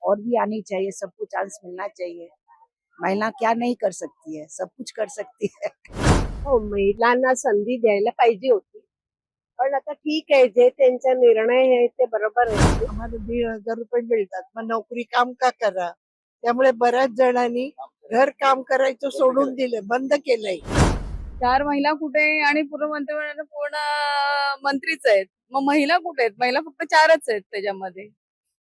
और भी आनी चाहिए, सबको चांस मिलना चाहिए। महिला क्या नहीं कर सकती है, सब कुछ कर सकती है। हो, महिलांना संधी द्यायला पाहिजे होती. पण आता ठीक आहे, जे त्यांचा निर्णय आहे ते बरोबर आहे. आम्हाला 1,500 रुपये मिळतात, मग नोकरी काम का करा? त्यामुळे बऱ्याच जणांनी घर काम करायचं सोडून दिलं, बंद केलंय. 4 महिला कुठे आणि पूर्ण मंत्रिमंडळाने पूर्ण मंत्रीच आहेत. मग महिला कुठे आहेत? महिला फक्त 4च आहेत त्याच्यामध्ये.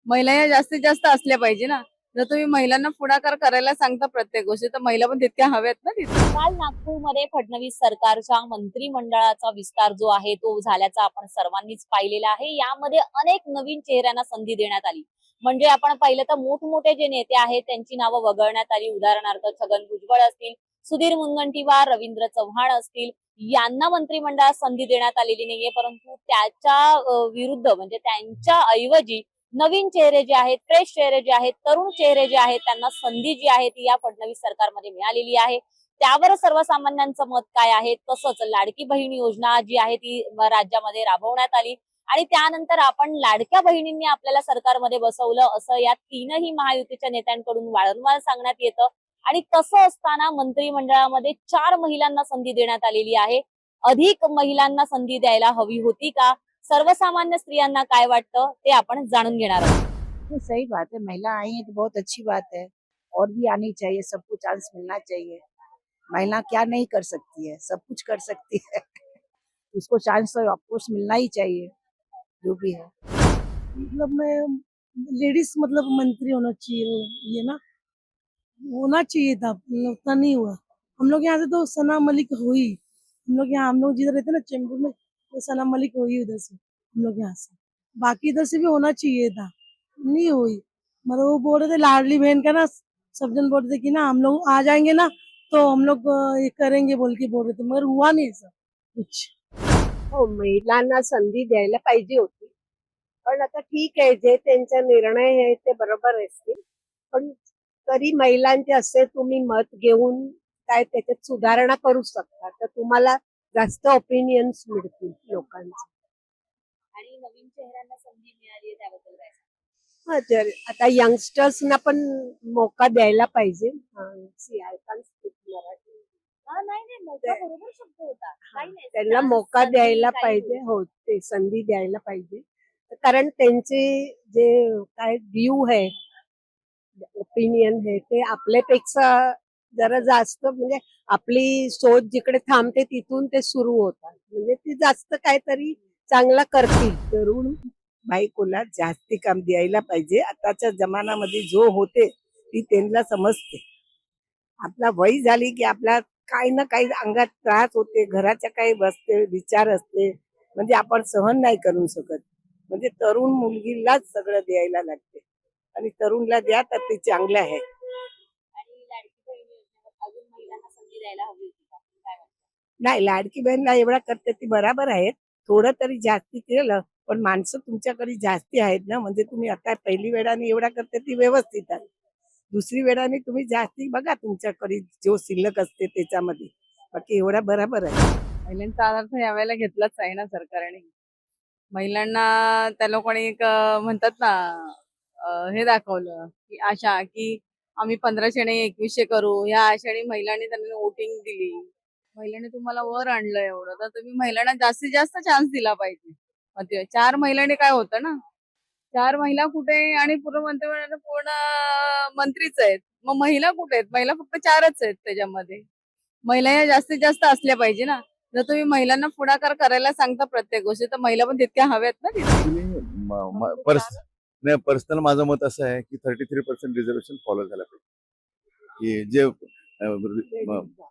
महिला या जास्तीत जास्त असल्या पाहिजे ना. जर तुम्ही महिलांना पुढाकार करायला सांगता प्रत्येक गोष्टी, तर महिला पण तितक्या हव्यात ना तिथे. काल नागपूरमध्ये फडणवीस सरकारच्या मंत्रिमंडळाचा विस्तार जो आहे तो झाल्याचा आपण सर्वांनीच पाहिलेला आहे. यामध्ये अनेक नवीन चेहऱ्यांना संधी देण्यात आली. म्हणजे आपण पाहिलं तर मोठमोठे जे नेते आहेत त्यांची नावं वगळण्यात आली. उदाहरणार्थ छगन भुजबळ असतील, सुधीर मुनगंटीवार, रवींद्र चव्हाण असतील, यांना मंत्रिमंडळात संधी देण्यात आलेली नाहीये. परंतु त्याच्या विरुद्ध म्हणजे त्यांच्या ऐवजी नवीन चेहरे जे आहेत, फ्रेश चेहरे जे आहेत, तरुण चेहरे जे आहेत, त्यांना संधी जी आहे ती या फडणवीस सरकारमध्ये मिळालेली आहे. त्यावर सर्वसामान्यांचं मत काय आहे? तसंच लाडकी बहीण योजना जी आहे ती राज्यामध्ये राबवण्यात आली आणि त्यानंतर आपण लाडक्या बहिणींनी आपल्याला सरकारमध्ये बसवलं असं या तीनही महायुतीच्या नेत्यांकडून वारंवार सांगण्यात येतं. आणि तसं असताना मंत्रिमंडळामध्ये 4 महिलांना संधी देण्यात आलेली आहे. अधिक महिलांना संधी द्यायला हवी होती का? सर्वसामान्य स्त्रियांना काय वाटतं ते आपण जाणून घेणार आहोत. ये सही बात है, महिला आई है तो बहुत अच्छी बात है। और भी आनी चाहिए, सबको चांस मिलना चाहिए। महिला क्या नहीं कर सकती है, सब कुछ कर सकती है। उसको चांस तो ऑफकोर्स मिलना ही चाहिए, जो भी है। मतलब मैं लेडीज मतलब मंत्री होना चाहिए, ये ना होना चाहिए था, उतना नहीं हुआ। हम लोग यहाँ से तो सना मलिक हुई, हम लोग जिधर रहते ना चेंबूर में, तो सना मलिक हुई उधर से, हम लोग यहाँ से। बाकी इधर से भी होना चाहिए था, नहीं हुई। मतलब वो बोल रहे थे लाडली बहन का ना, सब जन बोल रहे थे कि ना हम लोग आ जाएंगे ना तो हम लोग ये करेंगे बोल के बोल रहे थे, मगर हुआ नहीं ऐसा कुछ। हो, महिलांना संधी द्यायला पाहिजे होती. पण आता ठीक आहे, जे त्यांचा निर्णय आहे ते बरोबर असतील. पण तरी महिलांचे असे तुम्ही मत घेऊन काय त्याच्यात सुधारणा करू शकता, तर तुम्हाला जास्त ओपिनियन्स मिळतील लोकांचे. आणि नवीन चेहऱ्यांना संधी मिळाली आहे त्याबद्दल काय सांगाल? हा, तर आता यंगस्टर्सना पण मौका द्यायला पाहिजे. I can't speak Marathi. नाही मोठा बरोबर शब्द होता. काही नाही, त्यांना chance, मौका संधी द्यायला काही पाहिजे. नाही. हो, ते संधी द्यायला पाहिजे. कारण त्यांचे जे काय व्ह्यू आहे, ओपिनियन आहे, ते आपल्यापेक्षा जरा जास्त म्हणजे आपली सोच जिकडे थांबते तिथून ते सुरू होतात. म्हणजे ते जास्त काहीतरी चांगला करतील. तरुण बायकोला जास्ती काम द्यायला पाहिजे. आताच्या जमान्यामध्ये जो होते ती त्यांना समजते. आपला वय झाली की आपला काही ना काही अंगात त्रास होते, घराच्या काही बसते विचार असते, म्हणजे आपण सहन नाही करू शकत. म्हणजे तरुण मुलगीलाच सगळं द्यायला लागते आणि तरुणला द्या तर ते चांगलं आहे. आणि लाडकी बहीण योजनेवर अजून महिलांना संधी द्यायला हवी होती का? काय वाटतं? नाही, लाडकी बहीणला एवढा करते ती बराबर आहे. थोडं तरी जास्ती केलं, पण माणसं तुमच्याकडे जास्ती आहेत ना, म्हणजे तुम्ही आता पहिली वेळाने एवढा करते ती व्यवस्थित आहे. दुसरी वेळाने तुम्ही जास्ती बघा तुमच्याकडे जो शिल्लक असते त्याच्यामध्ये. बाकी एवढा बराबर आहे. महिलांचा अर्थ यावेळेला घेतलाच आहे ना सरकारने. महिलांना त्या लोकांनी एक म्हणतात ना हे दाखवलं की आशा की आम्ही 1500 नाही 2100 करू. ह्या आशेने महिलांनी त्यांना वोटिंग दिली. महिलांनी तुम्हाला वर आणलं एवढं, तर तुम्ही महिलांना जास्तीत जास्त चान्स दिला पाहिजे. मग ते 4 महिलांनी काय होतं ना. 4 महिला कुठे आणि पूर्ण मंत्रिमंडळाने पूर्ण मंत्रीच आहेत. मग महिला कुठे आहेत? महिला फक्त 4च आहेत त्याच्यामध्ये. महिला या जास्तीत जास्त असल्या पाहिजे ना. जर तुम्ही महिलांना पुढाकार करायला सांगता प्रत्येक गोष्टी, तर महिला पण तितक्या हव्यात ना तिथे. पर्सनल माझं मत असं आहे की 33% रिझर्वेशन फॉलो झालं पाहिजे, की जे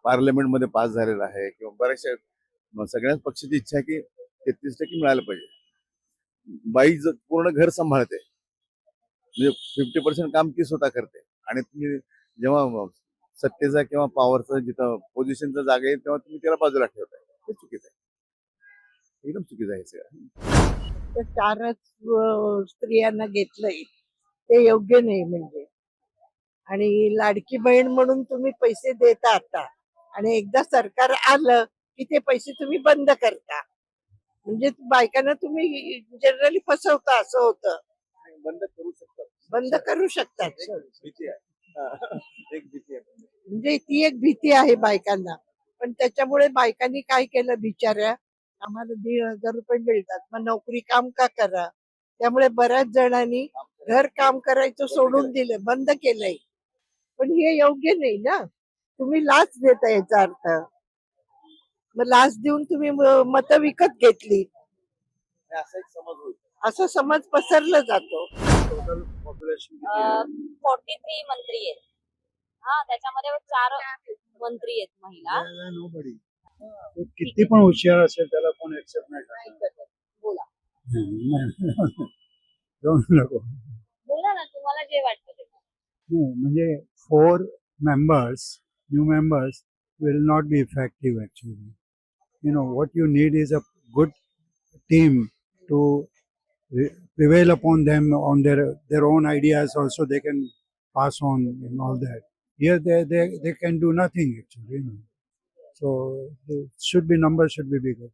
पार्लमेंटमध्ये पास झालेलं आहे किंवा बऱ्याचशा सगळ्याच पक्षाची इच्छा आहे की 33% मिळालं पाहिजे. बाई पूर्ण घर सांभाळते, म्हणजे 50% काम ती स्वतः करते आणि तुम्ही जेव्हा सत्तेचा किंवा पॉवरचा जिथं पोझिशनचा जागा येईल तेव्हा तुम्ही त्याला बाजूला ठेवताय. ते चुकीचं आहे, एकदम चुकीचं आहे सगळं. तर 4च स्त्रियांना घेतलंय ते योग्य नाही म्हणजे. आणि लाडकी बहीण म्हणून तुम्ही पैसे देता आता, आणि एकदा सरकार आलं की ते पैसे तुम्ही बंद करता, म्हणजे बायकांना तुम्ही जनरली फसवता असं होतं. बंद करू शकतात. बंद करू शकतात भीती आहे एक भीती आहे म्हणजे ती एक भीती आहे बायकांना. पण त्याच्यामुळे बायकांनी काय केलं बिचाऱ्या, आम्हाला 1,500 रुपये मिळतात, मग नोकरी काम का करा. त्यामुळे बऱ्याच जणांनी घर काम करायचं सोडून दिलं, बंद केलंय. पण हे योग्य नाही ना. तुम्ही लाच देता याचा अर्थ. मग लाच देऊन तुम्ही मतं विकत घेतली, असा एक समज होईल असा समज पसरला जातो. टोटल पॉप्युलेशन 43 मंत्री आहेत. हा त्याच्यामध्ये 4 मंत्री आहेत महिला. नोबडी किती पण हुशार असेल त्याला कोण एक्सेप्ट नाही करणार. बोला जाऊ नको. बोला ना तुम्हाला जे वाटतं ते. नाही म्हणजे 4 members, new members will not be effective actually. You know what you need is a good team to prevail upon them on their own ideas. Also, they can pass on and all that. Here they can do nothing actually. You know. So the numbers should be bigger.